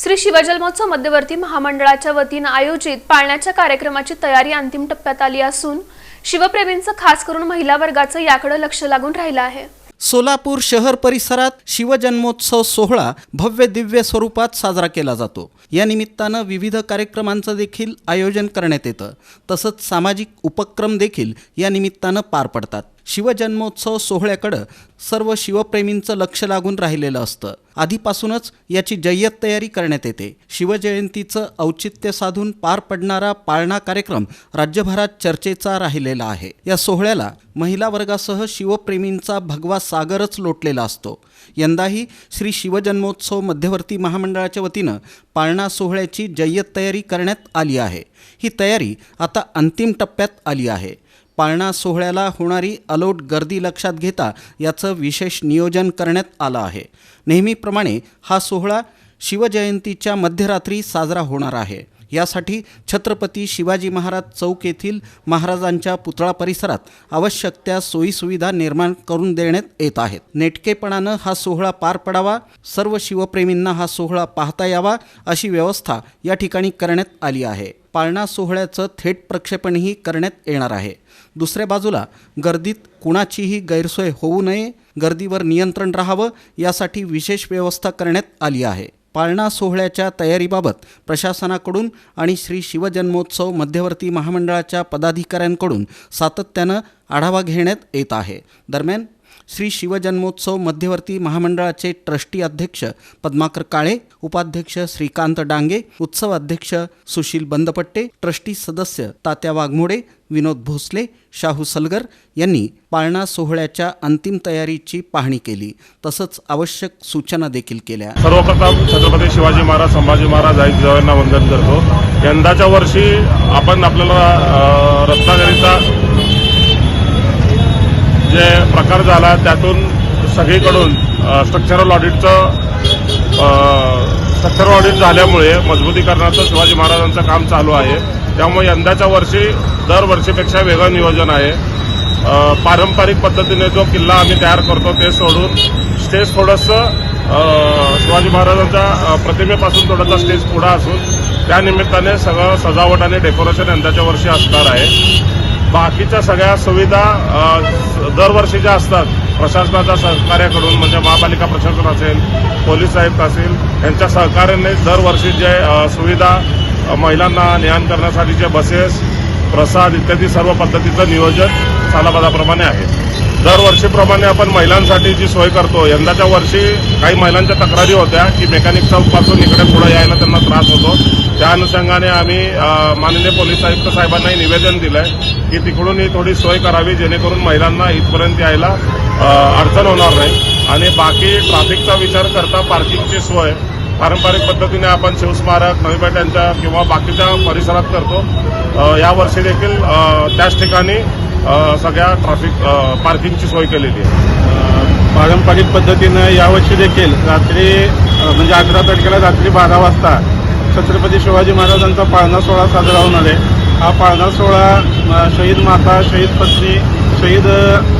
श्री शिवजन्मोत्सव मध्यवर्ती महामंडळाच्या वतीने आयोजित पाळण्याच्या कार्यक्रमाची तयारी अंतिम टप्प्यात आली असून शिवप्रेमींचं खास करून महिला वर्गाचं याकडे लक्ष लागून राहिलं आहे। सोलापूर शहर परिसरात शिवजन्मोत्सव सोहळा भव्य दिव्य स्वरूपात साजरा केला जातो। या निमित्तानं विविध कार्यक्रमांचं देखील आयोजन करण्यात येतं। तसंच सामाजिक उपक्रम देखील या निमित्तानं पार पडतात। शिवजन्मोत्सव सोहळ्याकडे सर्व शिवप्रेमींचं लक्ष लागून राहिलेलं असतं। आधीपासूनच याची जय्यत तयारी करण्यात येते। शिवजयंतीचं औचित्य साधून पार पडणारा पाळणा कार्यक्रम राज्यभरात चर्चेचा राहिलेला आहे। या सोहळ्याला महिला वर्गासह शिवप्रेमींचा भगवा सागरच लोटलेला असतो। यंदाही श्री शिवजन्मोत्सव मध्यवर्ती महामंडळाच्या वतीनं पाळणा सोहळ्याची जय्यत तयारी करण्यात आली आहे। ही तयारी आता अंतिम टप्प्यात आली आहे। पाळणा सोहळ्याला होणारी अलोट गर्दी लक्षात घेता याचं विशेष नियोजन करण्यात आलं आहे। नेहमीप्रमाणे हा सोहळा शिवजयंतीच्या मध्यरात्री साजरा होणार आहे। यासाठी छत्रपती शिवाजी महाराज चौक येथील महाराजांच्या पुतळा परिसरात आवश्यक त्या सोयीसुविधा निर्माण करून देण्यात येत आहेत। नेटकेपणानं हा सोहळा पार पडावा, सर्व शिवप्रेमींना हा सोहळा पाहता यावा अशी व्यवस्था या ठिकाणी करण्यात आली आहे। पाळणा सोहळ्याचं थेट प्रक्षेपणही करण्यात येणार आहे। दुसऱ्या बाजूला गर्दीत कुणाचीही गैरसोय होऊ नये, गर्दीवर नियंत्रण राहावं यासाठी विशेष व्यवस्था करण्यात आली आहे। पाळणा सोहळ्याच्या तयारीबाबत प्रशासनाकडून आणि श्री शिवजन्मोत्सव मध्यवर्ती महामंडळाच्या पदाधिकाऱ्यांकडून सातत्यानं आढावा घेण्यात येत आहे। दरम्यान श्री शिवजन्मोत्सव मध्यवर्ती महामंडळाचे ट्रस्टी अध्यक्ष पद्माकर काळे, उपाध्यक्ष श्रीकांत डांगे, उत्सव अध्यक्ष सुशील बंदपट्टे, ट्रस्टी सदस्य तात्या वाघमोडे, विनोद भोसले, शाहू सलगर यांनी पाळणा सोहळ्याच्या अंतिम तयारीची पाहणी केली। तसंच आवश्यक सूचना देखील केल्या। सर्वप्रथम छत्रपती शिवाजी महाराज, संभाजी महाराज यांना वंदन करतो। यंदाच्या वर्षी आपण आपल्याला रत्नागिरीचा जे प्रकार झाला त्यातून सगळीकडून स्ट्रक्चरल ऑडिट झाल्यामुळे मजबूतीकरणाचं शिवाजी महाराजांचं काम चालू आहे। त्यामुळे यंदाच्या वर्षी दरवर्षीपेक्षा वेगळं नियोजन आहे। पारंपरिक पद्धतीने जो किल्ला आम्ही तयार करतो ते सोडून स्टेज थोडंसं शिवाजी महाराजांच्या प्रतिमेपासून थोडंसं स्टेज पुढं असून त्या निमित्ताने सगळं सजावट आणि डेकोरेशन यंदाच्या वर्षी असणार आहे। बाकीच्या सगळ्या सुविधा दरवर्षीच्या असतात प्रशासनाच्या सहकार्याकडून, म्हणजे महापालिका प्रशासन असेल, पोलीस आयुक्त असेल, यांच्या सहकार्याने दरवर्षी जे सुविधा महिलांना ने-आण करण्यासाठीचे बसेस, प्रसाद इत्यादी सर्व पद्धतीचं नियोजन सालाबादाप्रमाणे आहे। दरवर्षीप्रमाणे आपण महिलांसाठी जी सोय करतो, यंदाच्या वर्षी काही महिलांच्या तक्रारी होत्या की मेकॅनिक चौकपासून इकडे पुढे यायला त्यांना त्रास होतो। त्या अनुषंगाने आम्ही माननीय पोलीस आयुक्त साहेबांनाही निवेदन दिलंय की तिकडूनही थोडी सोय करावी जेणेकरून महिलांना इथपर्यंत यायला अडचण होणार नाही। आणि बाकी ट्रॅफिकचा विचार करता पार्किंगची सोय पारंपरिक पद्धतीने आपण शिवस्मारक, नवी पेठांच्या किंवा बाकीच्या परिसरात करतो। यावर्षी देखील त्याच ठिकाणी सगळ्या पार्किंगची सोय केलेली आहे। पारंपरिक पद्धतीनं यावर्षी देखील रात्री म्हणजे 11 तारखेला रात्री 12 वाजता छत्रपती शिवाजी महाराजांचा पाळणा सोहळा साजरा होणार आहे। हा पाळणा सोहळा शहीद माता, शहीद पत्नी, शहीद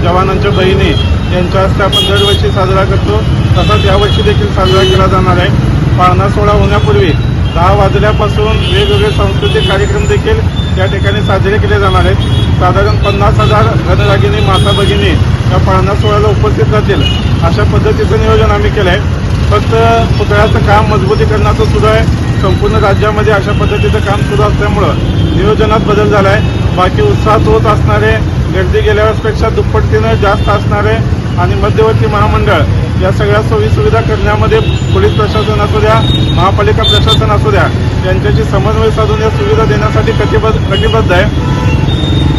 जवानांच्या बहिणी यांच्या हस्ते आपण दरवर्षी साजरा करतो। तसाच यावर्षी देखील साजरा केला जाणार आहे। पाळणा सोहळा होण्यापूर्वी 10 वाजल्यापासून वेगवेगळे सांस्कृतिक कार्यक्रम देखील या ठिकाणी साजरे केले जाणार आहेत। साधारण 50,000 घनरागिनी माता भगिनी या पाळणा सोहळ्याला उपस्थित राहतील अशा पद्धतीचं नियोजन आम्ही केलं आहे। फक्त पुतळ्याचं काम मजबूतीकरणाचं सुरू आहे। संपूर्ण राज्यामध्ये अशा पद्धतीचं काम सुरू असल्यामुळं नियोजनात बदल झाला आहे। बाकी उत्साहात होत असणारे, गर्दी गेल्या वेळेसपेक्षा दुप्पटीनं जास्त असणारे आणि मध्यवर्ती महामंडळ या सगळ्या सोयीसुविधा करण्यामध्ये पोलीस प्रशासन असू द्या, महापालिका प्रशासन असू द्या, यांच्याशी समन्वय साधून या सुविधा देण्यासाठी कटिबद्ध आहे।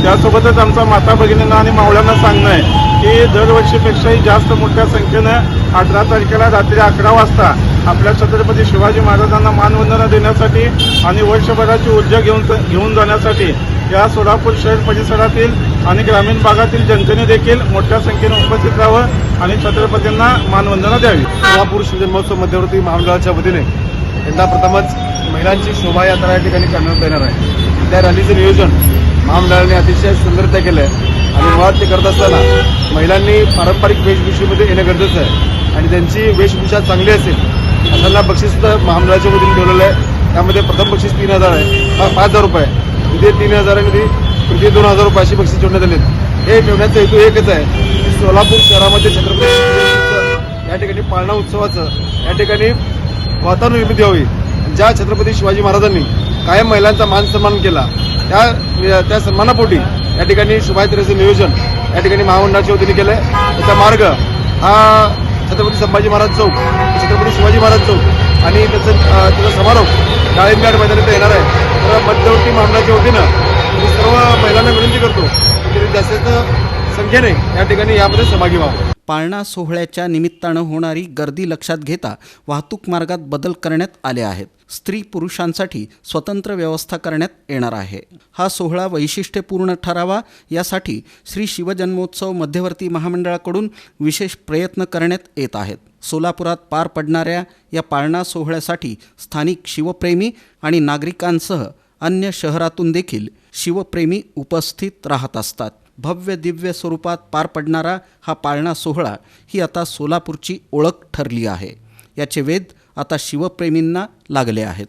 त्यासोबतच आमचा माता भगिनींना आणि मावळ्यांना सांगणं आहे की दरवर्षीपेक्षाही जास्त मोठ्या संख्येनं 18 तारखेला रात्री 11 वाजता आपल्या छत्रपती शिवाजी महाराजांना मानवंदना देण्यासाठी आणि वर्षभराची ऊर्जा घेऊन जाण्यासाठी या सोलापूर शहर परिसरातील आणि ग्रामीण भागातील जनतेने देखील मोठ्या संख्येने उपस्थित राहावं आणि छत्रपतींना मानवंदना द्यावी। सोलापूर शिवजन्मोत्सव मध्यवर्ती महामंडळाच्या वतीने यंदा प्रथमच महिलांची शोभायात्रा या ठिकाणी करण्यात येणार आहे। त्या रॅलीचं नियोजन महामंडळाने अतिशय सुंदरता केलं आहे आणि मुळात ते करत असताना महिलांनी पारंपरिक वेशभूषेमध्ये येणं गरजेचं आहे आणि त्यांची वेशभूषा चांगली असेल अशांना बक्षीस सुद्धा महामंडळाच्या वतीने ठेवलेलं आहे. त्यामध्ये प्रथम बक्षीस 3,000 आहे, 5,000 रुपये, द्वितीय 3,000 आणि तृतीय 2,000 रुपये अशी बक्षीस ठेवण्यात आले. हे ठेवण्याचा हेतू एकच आहे की सोलापूर शहरामध्ये छत्रपती शिवाजी या ठिकाणी पाळणा उत्सवाचं या ठिकाणी वातावरण निर्मिती व्हावी. ज्या छत्रपती शिवाजी महाराजांनी कायम महिलांचा मान सन्मान केला त्या सन्मानापोटी या ठिकाणी शोभायात्रेचं नियोजन या ठिकाणी महामंडळाच्या वतीने केलं आहे. त्याचा मार्ग हा छत्रपती संभाजी महाराज चौक, छत्रपती शिवाजी महाराज चौक आणि त्याचा समारोप डाळिंबघाट मैदानात येणार आहे. तर मध्यवर्ती महामंडळाच्या वतीनं मी सर्व महिलांना विनंती करतो की जास्तीत संख्येने या ठिकाणी यामध्ये सहभागी व्हावं. पाळणा सोहळ्याच्या निमित्तानं होणारी गर्दी लक्षात घेता वाहतूक मार्गात बदल करण्यात आले आहेत. स्त्री पुरुषांसाठी स्वतंत्र व्यवस्था करण्यात येणार आहे. हा सोहळा वैशिष्ट्यपूर्ण ठरावा यासाठी श्री शिवजन्मोत्सव मध्यवर्ती महामंडळाकडून विशेष प्रयत्न करण्यात येत आहेत. सोलापुरात पार पडणाऱ्या या पाळणा सोहळ्यासाठी स्थानिक शिवप्रेमी आणि नागरिकांसह अन्य शहरातून देखील शिवप्रेमी उपस्थित राहत असतात. भव्य दिव्य स्वरूपात पार पडणारा हा पाळणा सोहळा ही आता सोलापूरची ओळख ठरली आहे. याचे वेध आता शिवप्रेमींना लागले आहेत.